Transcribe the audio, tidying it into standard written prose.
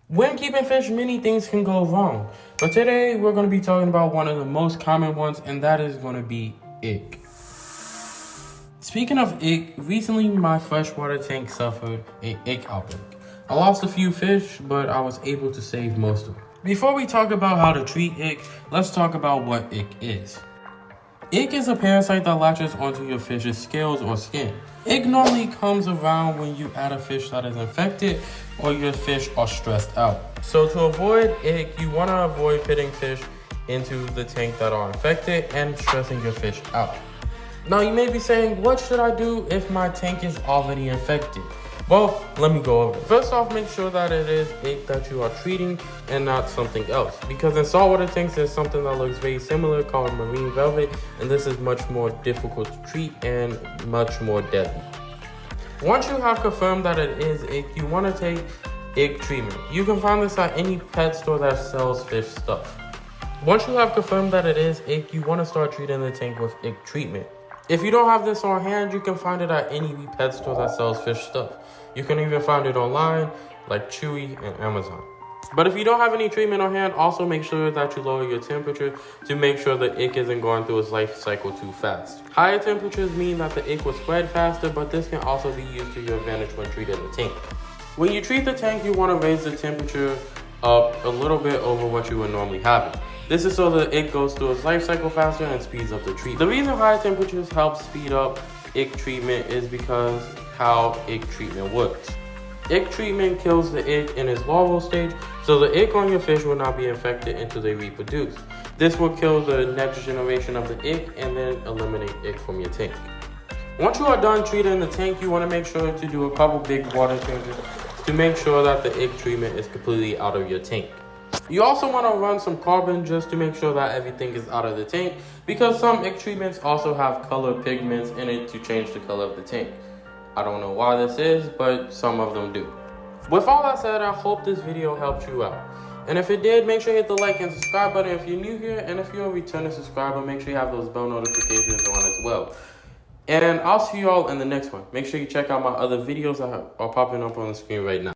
When keeping fish, many things can go wrong. But today, we're going to be talking about one of the most common ones, and that is going to be ick. Speaking of ick, recently my freshwater tank suffered an ick outbreak. I lost a few fish, but I was able to save most of them. Before we talk about how to treat ick, let's talk about what ick is. Ick is a parasite that latches onto your fish's scales or skin. Ick normally comes around when you add a fish that is infected or your fish are stressed out. So to avoid ick, you want to avoid putting fish into the tank that are infected and stressing your fish out. Now you may be saying, what should I do if my tank is already infected? Well, let me go over it. First off, make sure that it is ick that you are treating and not something else. Because in saltwater tanks, there's something that looks very similar called marine velvet, and this is much more difficult to treat and much more deadly. Once you have confirmed that it is ick, you want to take ick treatment. You can find this at any pet store that sells fish stuff. Once you have confirmed that it is ick, you want to start treating the tank with ick treatment. If you don't have this on hand, you can find it at any pet store that sells fish stuff. You can even find it online, like Chewy and Amazon. But if you don't have any treatment on hand, also make sure that you lower your temperature to make sure the ick isn't going through its life cycle too fast. Higher temperatures mean that the ick will spread faster, but this can also be used to your advantage when treating the tank. When you treat the tank, you want to raise the temperature up a little bit over what you would normally have it. This is so the ick goes through its life cycle faster and speeds up the treatment. The reason higher temperatures help speed up ick treatment is because how ick treatment works. Ick treatment kills the ick in its larval stage, so the ick on your fish will not be infected until they reproduce. This will kill the next generation of the ick and then eliminate ick from your tank. Once you are done treating the tank, you want to make sure to do a couple big water changes to make sure that the ick treatment is completely out of your tank. You also want to run some carbon just to make sure that everything is out of the tank, because some ick treatments also have color pigments in it to change the color of the tank. I don't know why this is, but some of them do. With all that said, I hope this video helped you out. And if it did, make sure you hit the like and subscribe button if you're new here, and if you're a returning subscriber, make sure you have those bell notifications on as well. And I'll see you all in the next one. Make sure you check out my other videos that are popping up on the screen right now.